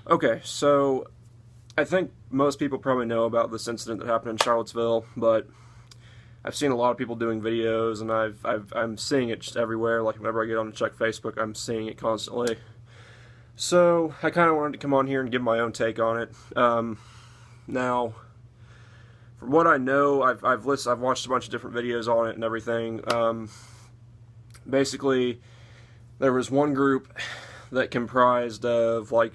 Okay, so I think most people probably know about this incident that happened in Charlottesville, but I've seen a lot of people doing videos, and I'm seeing it just everywhere. Like whenever I get on to check Facebook, I'm seeing it constantly. So I kind of wanted to come on here and give my own take on it. Now, from what I know, I've watched a bunch of different videos on it and everything. Basically, there was one group that comprised of like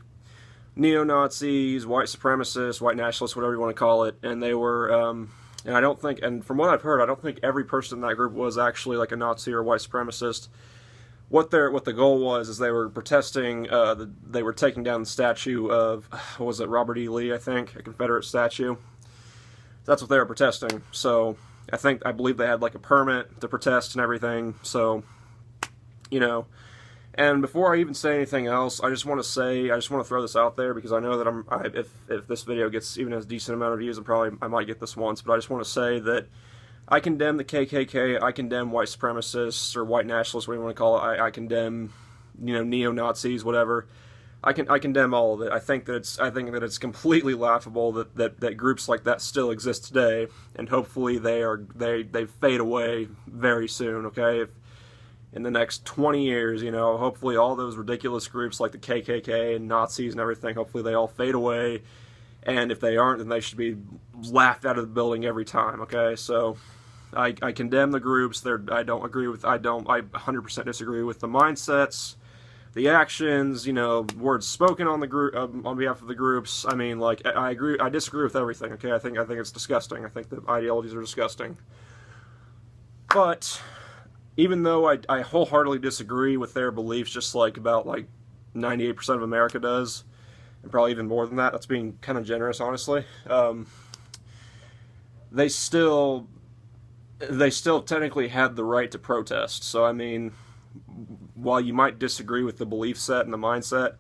neo-Nazis, white supremacists, white nationalists, whatever you want to call it, and they were, and I don't think, and from what I've heard, I don't think every person in that group was actually like a Nazi or a white supremacist. What the goal was is they were protesting, they were taking down the statue of, what was it, Robert E. Lee, I think, a Confederate statue. That's what they were protesting. So I believe they had like a permit to protest and everything. So, you know. And before I even say anything else, I just want to throw this out there because I know that if this video gets even a decent amount of views, I might get this once. But I just want to say that I condemn the KKK, I condemn white supremacists or white nationalists, whatever you want to call it. I condemn, neo-Nazis, whatever. I condemn all of it. I think that it's completely laughable that groups like that still exist today, and hopefully they fade away very soon. Okay. In the next 20 years, hopefully all those ridiculous groups like the KKK and Nazis and everything, hopefully they all fade away. And if they aren't, then they should be laughed out of the building every time, okay? So I condemn the groups. I 100% disagree with the mindsets, the actions, words spoken on the group, on behalf of the groups. I mean, like, I disagree with everything, okay? I think it's disgusting. I think the ideologies are disgusting. But even though I wholeheartedly disagree with their beliefs, just like about like 98% of America does, and probably even more than that, that's being kind of generous, honestly, they still technically had the right to protest. So I mean, while you might disagree with the belief set and the mindset,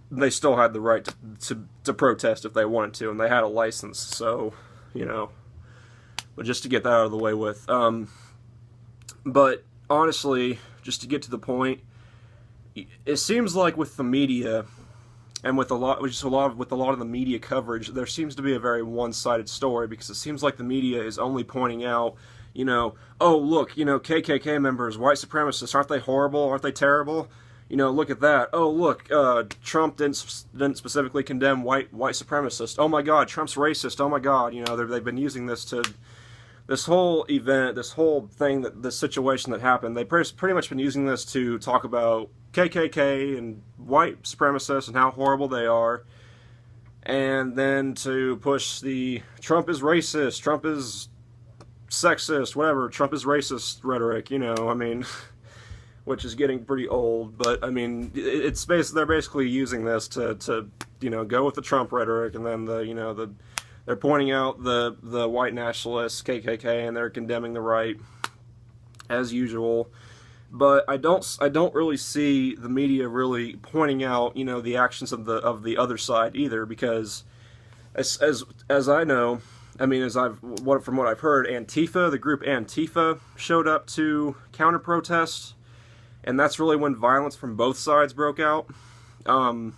they still had the right to protest if they wanted to, and they had a license. So, but just to get that out of the way with. But honestly, just to get to the point, it seems like with the media and with a lot of the media coverage, there seems to be a very one-sided story, because it seems like the media is only pointing out, oh look, KKK members, white supremacists, aren't they horrible? Aren't they terrible? Look at that. Oh look, Trump didn't specifically condemn white supremacists. Oh my God, Trump's racist. Oh my God, they've been using this to. This whole event, this whole thing, this situation that happened, they've pretty much been using this to talk about KKK and white supremacists and how horrible they are, and then to push the Trump is racist, Trump is sexist, whatever, Trump is racist rhetoric, I mean, which is getting pretty old, but I mean, they're basically using this to go with the Trump rhetoric, and then they're pointing out the white nationalists, KKK, and they're condemning the right, as usual. But I don't really see the media really pointing out, the actions of the other side either, because as I know, I mean, from what I've heard, Antifa, the group Antifa, showed up to counter protest, and that's really when violence from both sides broke out. And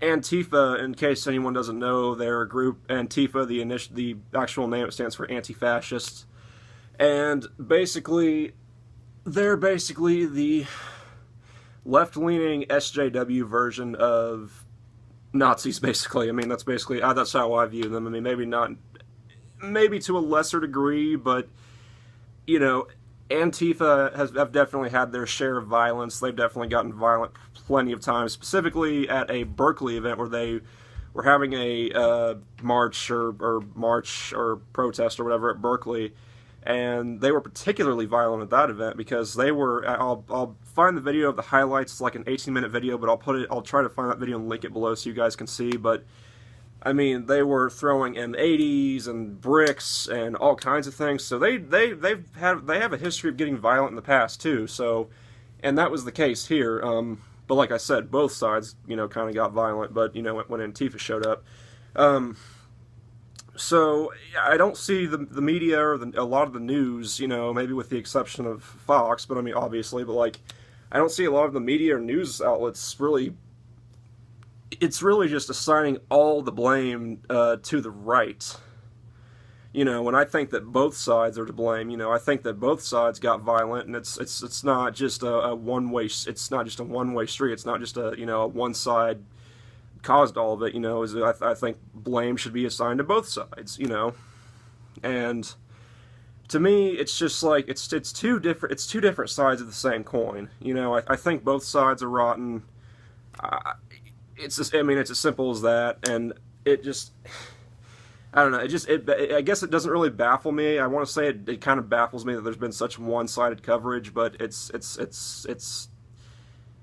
Antifa, in case anyone doesn't know, they're a group. Antifa, the actual name, it stands for anti-fascists, and they're basically the left-leaning SJW version of Nazis. Basically, I mean, that's how I view them. I mean, maybe to a lesser degree, but Antifa have definitely had their share of violence. They've definitely gotten violent plenty of times, specifically at a Berkeley event where they were having a march or protest or whatever at Berkeley, and they were particularly violent at that event because they were. I'll find the video of the highlights. It's like an 18-minute video, but I'll try to find that video and link it below so you guys can see. But I mean, they were throwing M80s and bricks and all kinds of things. So they have a history of getting violent in the past too. So, and that was the case here. But like I said, both sides, kind of got violent. But when Antifa showed up, so I don't see the media or a lot of the news, maybe with the exception of Fox. But I mean, obviously, but like, I don't see a lot of the media or news outlets really. It's really just assigning all the blame to the right. You know, and I think that both sides are to blame. You know, I think that both sides got violent, and it's not just a one way. It's not just a one way street. It's not just a a one side caused all of it. You know, I think blame should be assigned to both sides. You know, and to me, it's just like it's two different sides of the same coin. You know, I think both sides are rotten. It's just, I mean, it's as simple as that, and it just. I don't know. I guess it doesn't really baffle me. I want to say it kind of baffles me that there's been such one-sided coverage, but it's.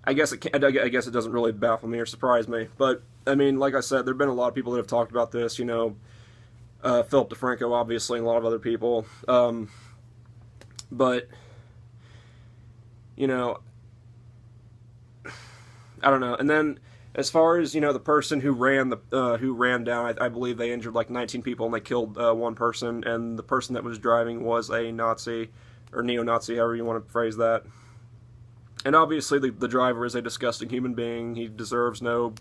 I guess it doesn't really baffle me or surprise me. But I mean, like I said, there've been a lot of people that have talked about this. You know, Philip DeFranco, obviously, and a lot of other people. But you know, I don't know. And then, as far as the person who ran down, I believe they injured like 19 people and they killed one person, and the person that was driving was a Nazi or neo-Nazi, however you want to phrase that. And obviously, the driver is a disgusting human being. He deserves no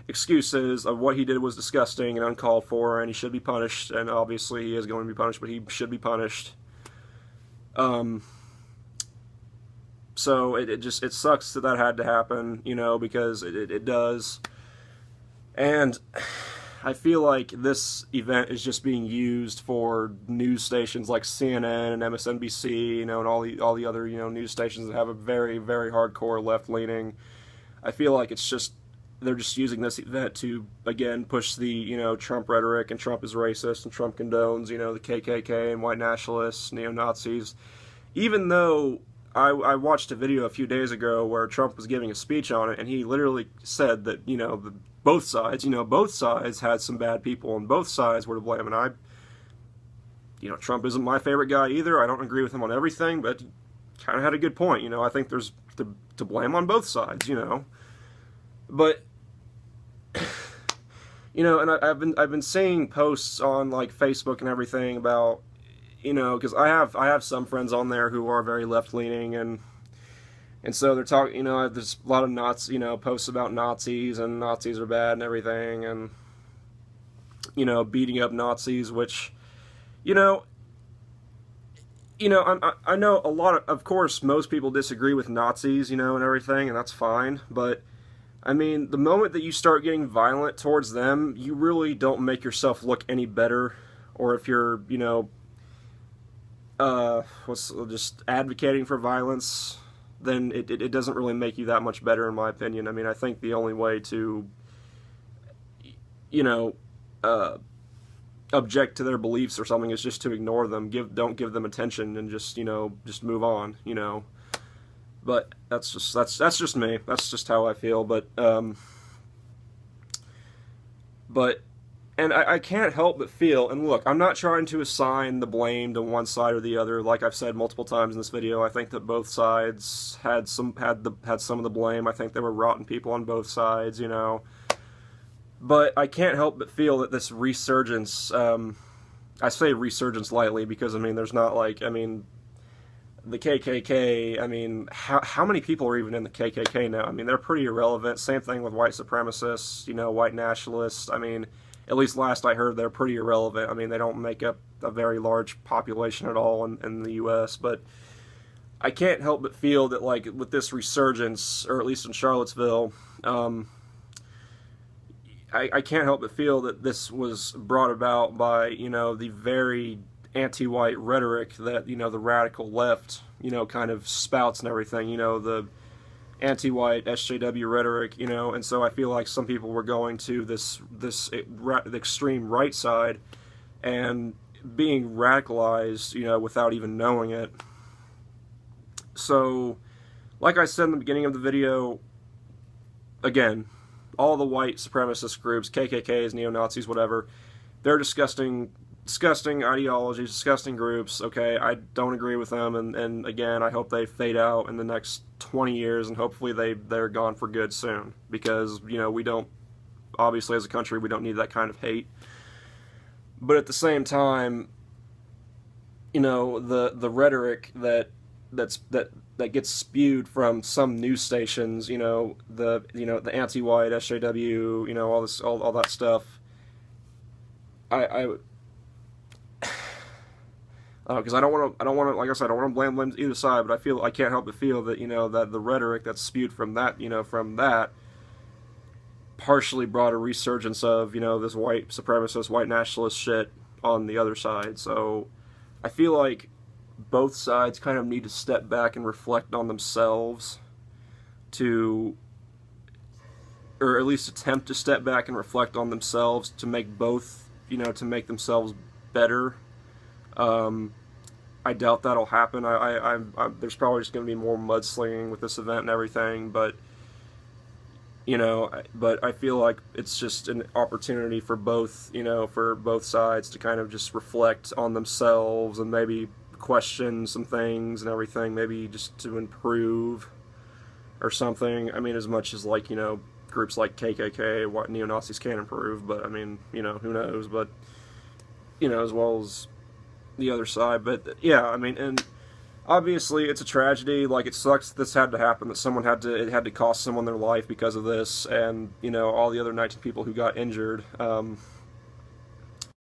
excuses. What he did was disgusting and uncalled for, and he should be punished. And obviously, he is going to be punished, but he should be punished. So it sucks that had to happen, because it does. And I feel like this event is just being used for news stations like CNN and MSNBC, and all the other, news stations that have a very, very hardcore left-leaning. I feel like they're just using this event to, again, push the, Trump rhetoric, and Trump is racist, and Trump condones, the KKK and white nationalists, neo-Nazis. Even though I watched a video a few days ago where Trump was giving a speech on it, and he literally said that, both sides had some bad people, and both sides were to blame. And Trump isn't my favorite guy either. I don't agree with him on everything, but he kind of had a good point. I think there's to blame on both sides, But, and I've been seeing posts on, like, Facebook and everything about, because I have some friends on there who are very left-leaning, and so they're talking, there's a lot of posts about Nazis, and Nazis are bad and everything, and, beating up Nazis, which, I know a lot of course, most people disagree with Nazis, and everything, and that's fine, but, I mean, the moment that you start getting violent towards them, you really don't make yourself look any better, or if you're, just advocating for violence, then it doesn't really make you that much better, in my opinion. I mean, I think the only way to, object to their beliefs or something is just to ignore them, don't give them attention, and just move on, But that's just me. That's just how I feel. And I can't help but feel, and look, I'm not trying to assign the blame to one side or the other. Like I've said multiple times in this video, I think that both sides had some of the blame. I think there were rotten people on both sides, But I can't help but feel that this resurgence, I say resurgence lightly because, I mean, there's not like, I mean, the KKK, I mean, how many people are even in the KKK now? I mean, they're pretty irrelevant. Same thing with white supremacists, white nationalists. I mean, at least last I heard, they're pretty irrelevant. I mean, they don't make up a very large population at all in the U.S., but I can't help but feel that, like, with this resurgence, or at least in Charlottesville, I can't help but feel that this was brought about by, the very anti-white rhetoric that, the radical left, kind of spouts and everything, the anti-white SJW rhetoric, and so I feel like some people were going to this extreme right side and being radicalized, without even knowing it. So, like I said in the beginning of the video, again, all the white supremacist groups, KKKs, neo-Nazis, whatever, they're disgusting ideologies, disgusting groups, okay? I don't agree with them, and again, I hope they fade out in the next 20 years, and hopefully they're gone for good soon, because, we don't, obviously as a country, we don't need that kind of hate. But at the same time, the rhetoric that that gets spewed from some news stations, the anti-white SJW, all this, all that stuff. I because I don't want to, like I said, I don't want to blame either side, but I can't help but feel that that the rhetoric that's spewed from that partially brought a resurgence of this white supremacist, white nationalist shit on the other side. So I feel like both sides kind of need to step back and reflect on themselves or at least attempt to step back and reflect on themselves to make to make themselves better. I doubt that'll happen. There's probably just going to be more mudslinging with this event and everything, but but I feel like it's just an opportunity for both sides to kind of just reflect on themselves and maybe question some things and everything, maybe just to improve or something. I mean, as much as groups like KKK, what neo-Nazis can improve, but I mean, who knows, but as well as the other side. But yeah, I mean, and obviously it's a tragedy. Like, it sucks that this had to happen, that it had to cost someone their life because of this, and all the other 19 people who got injured.